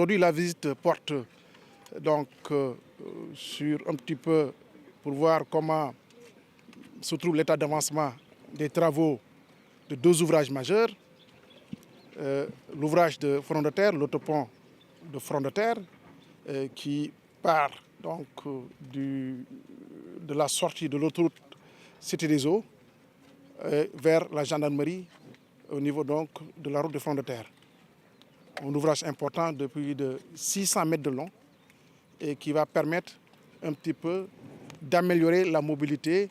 Aujourd'hui, la visite porte donc sur un petit peu pour voir comment se trouve l'état d'avancement des travaux de deux ouvrages majeurs. L'ouvrage de front de terre, l'autopont de front de terre, qui part donc de la sortie de l'autoroute Cité des Eaux vers la gendarmerie au niveau donc de la route de front de terre. Un ouvrage important de plus de 600 mètres de long et qui va permettre un petit peu d'améliorer la mobilité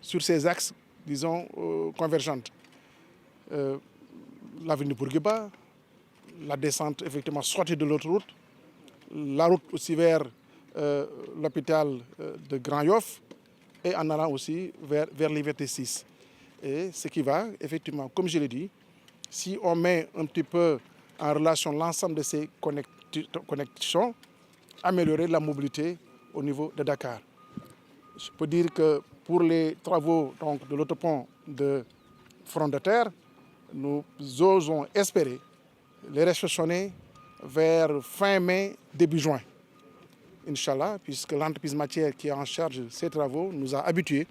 sur ces axes, disons, convergentes. L'avenue Bourguiba, la descente effectivement sortie de l'autoroute, la route aussi vers l'hôpital de Grand Yoff et en allant aussi vers Liberté 6. Et ce qui va, effectivement, comme je l'ai dit, si on met un petit peu en relation l'ensemble de ces connexions, améliorer la mobilité au niveau de Dakar. Je peux dire que pour les travaux donc, de l'autopont de front de terre, nous osons espérer les réceptionner vers fin mai, début juin. Inch'Allah, puisque l'entreprise matière qui est en charge de ces travaux nous a habitués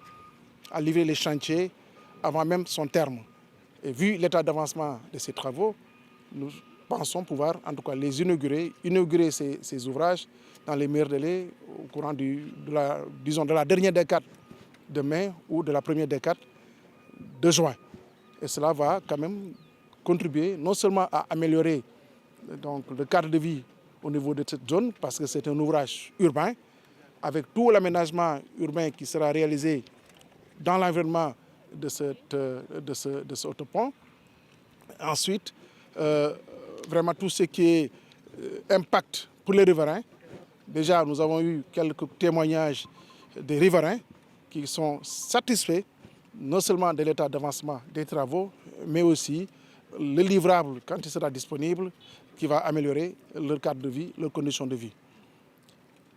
à livrer les chantiers avant même son terme. Et vu l'état d'avancement de ces travaux, nous pensons pouvoir en tout cas les inaugurer ces ouvrages dans les meilleurs délais au courant de la dernière décade de mai ou de la première décade de juin. Et cela va quand même contribuer non seulement à améliorer donc, le cadre de vie au niveau de cette zone, parce que c'est un ouvrage urbain, avec tout l'aménagement urbain qui sera réalisé dans l'environnement de cet autopont. Ensuite, vraiment tout ce qui est impact pour les riverains. Déjà, nous avons eu quelques témoignages des riverains qui sont satisfaits non seulement de l'état d'avancement des travaux, mais aussi le livrable, quand il sera disponible, qui va améliorer leur cadre de vie, leurs conditions de vie.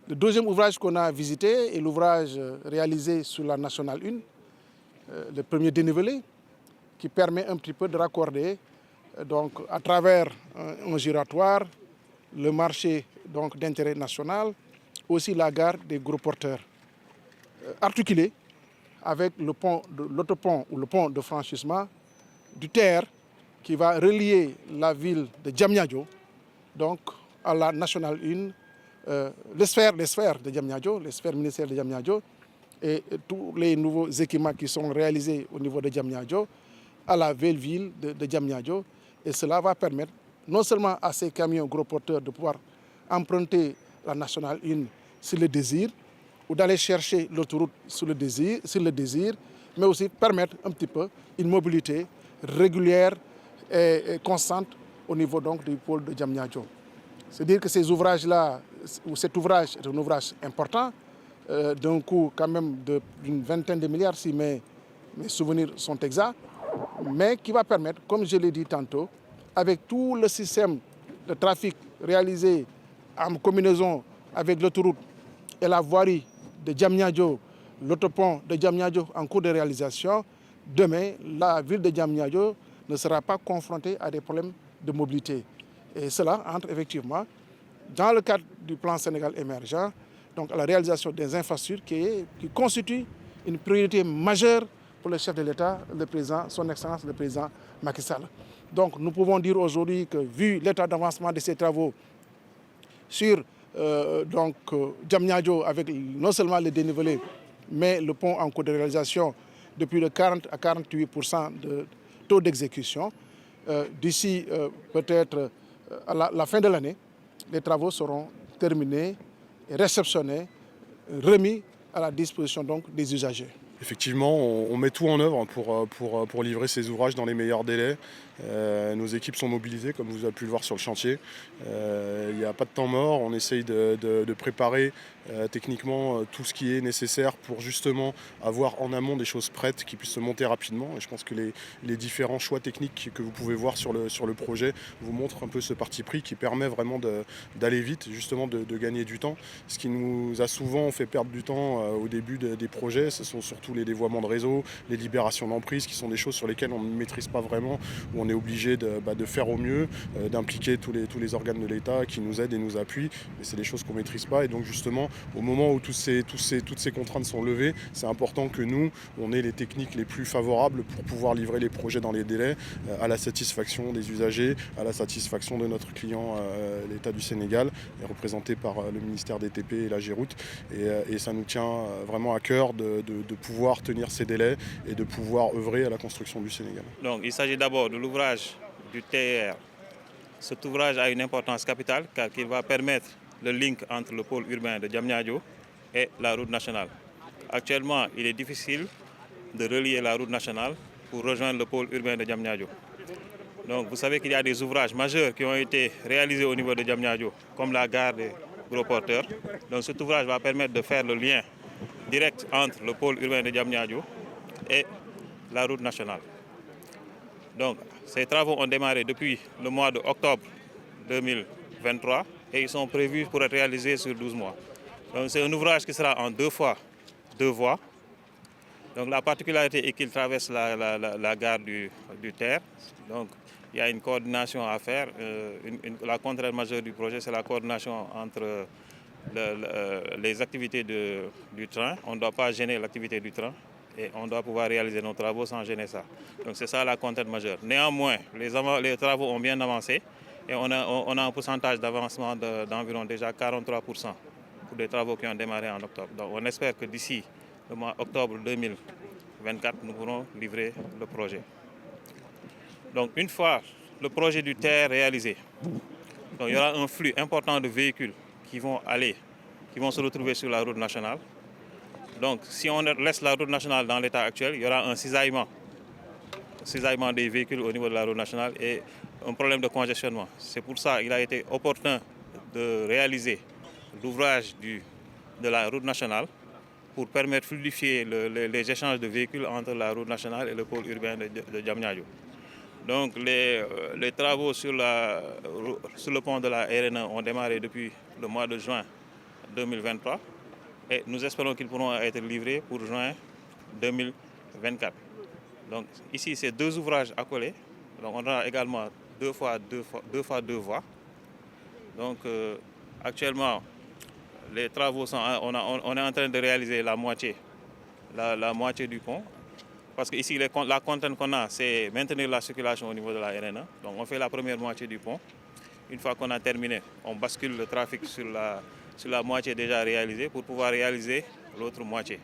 Le deuxième ouvrage qu'on a visité est l'ouvrage réalisé sur la Nationale 1, le premier dénivelé, qui permet un petit peu de raccorder donc, à travers un giratoire, le marché d'intérêt national, aussi la gare des gros porteurs. Articulé avec l'autopont ou le pont de franchissement du TER qui va relier la ville de Diamniadio donc à la Nationale 1, les sphères de Diamniadio, les sphères ministérielles de Diamniadio et tous les nouveaux équipements qui sont réalisés au niveau de Diamniadio à la belle ville de Diamniadio. Et cela va permettre non seulement à ces camions gros porteurs de pouvoir emprunter la Nationale 1 s'ils le désirent, ou d'aller chercher l'autoroute s'ils le désirent, mais aussi permettre un petit peu une mobilité régulière et constante au niveau donc du pôle de Diamniadio. C'est-à-dire que ces ouvrages-là, ou cet ouvrage est un ouvrage important, d'un coût quand même d'une vingtaine de milliards si mes souvenirs sont exacts, mais qui va permettre, comme je l'ai dit tantôt, avec tout le système de trafic réalisé en combinaison avec l'autoroute et la voirie de Diamniadio, l'autopont de Diamniadio en cours de réalisation, demain, la ville de Diamniadio ne sera pas confrontée à des problèmes de mobilité. Et cela entre effectivement dans le cadre du plan Sénégal émergent, donc à la réalisation des infrastructures qui constitue une priorité majeure pour le chef de l'État, le président, son Excellence, le président Macky Sall. Donc nous pouvons dire aujourd'hui que vu l'état d'avancement de ces travaux sur Diamniadio avec non seulement le dénivelé, mais le pont en cours de réalisation de plus de 40 à 48% de taux d'exécution, d'ici peut-être à la fin de l'année, les travaux seront terminés, et réceptionnés, remis à la disposition donc des usagers. Effectivement, on met tout en œuvre pour livrer ces ouvrages dans les meilleurs délais. Nos équipes sont mobilisées, comme vous avez pu le voir sur le chantier. Il n'y a pas de temps mort. On essaye de préparer techniquement tout ce qui est nécessaire pour justement avoir en amont des choses prêtes qui puissent se monter rapidement. Et je pense que les différents choix techniques que vous pouvez voir sur le projet vous montrent un peu ce parti pris qui permet vraiment d'aller vite, justement de gagner du temps. Ce qui nous a souvent fait perdre du temps au début des projets, ce sont surtout les dévoiements de réseau, les libérations d'emprise, qui sont des choses sur lesquelles on ne maîtrise pas vraiment, où on est obligé de faire au mieux, d'impliquer tous les organes de l'État qui nous aident et nous appuient. Mais c'est des choses qu'on ne maîtrise pas. Et donc justement, au moment où toutes ces contraintes sont levées, c'est important que nous, on ait les techniques les plus favorables pour pouvoir livrer les projets dans les délais, à la satisfaction des usagers, à la satisfaction de notre client, l'État du Sénégal, représenté par le ministère des TP et la Géroute. Et ça nous tient vraiment à cœur de pouvoir tenir ces délais et de pouvoir œuvrer à la construction du Sénégal. Donc il s'agit d'abord de l'ouvrage du TER. Cet ouvrage a une importance capitale car il va permettre le link entre le pôle urbain de Diamniadio et la route nationale. Actuellement, il est difficile de relier la route nationale pour rejoindre le pôle urbain de Diamniadio. Donc vous savez qu'il y a des ouvrages majeurs qui ont été réalisés au niveau de Diamniadio, comme la gare des gros porteurs. Donc cet ouvrage va permettre de faire le lien direct entre le pôle urbain de Diamniadio et la route nationale. Donc ces travaux ont démarré depuis le mois d'octobre 2023 et ils sont prévus pour être réalisés sur 12 mois. Donc c'est un ouvrage qui sera en deux voies. Donc la particularité est qu'il traverse la gare du TER. Donc il y a une coordination à faire. La contrainte majeure du projet, c'est la coordination entre les activités du train. On ne doit pas gêner l'activité du train et on doit pouvoir réaliser nos travaux sans gêner ça. Donc c'est ça la contrainte majeure. Néanmoins, les travaux ont bien avancé et on a un pourcentage d'avancement d'environ déjà 43% pour les travaux qui ont démarré en octobre. Donc on espère que d'ici le mois d'octobre 2024, nous pourrons livrer le projet. Donc une fois le projet du TER réalisé, donc, il y aura un flux important de véhicules qui vont se retrouver sur la route nationale. Donc si on laisse la route nationale dans l'état actuel, il y aura un cisaillement des véhicules au niveau de la route nationale et un problème de congestionnement. C'est pour ça qu'il a été opportun de réaliser l'ouvrage de la route nationale pour permettre de fluidifier les échanges de véhicules entre la route nationale et le pôle urbain de Diamniadio. Donc les travaux sur le pont de la RN1 ont démarré depuis le mois de juin 2023 et nous espérons qu'ils pourront être livrés pour juin 2024. Donc ici, c'est deux ouvrages accolés. Donc on aura également deux fois deux voies. Donc actuellement, les travaux on est en train de réaliser la moitié du pont. Parce que ici, la contrainte qu'on a, c'est maintenir la circulation au niveau de la RN1. Donc on fait la première moitié du pont. Une fois qu'on a terminé, on bascule le trafic sur la moitié déjà réalisée pour pouvoir réaliser l'autre moitié.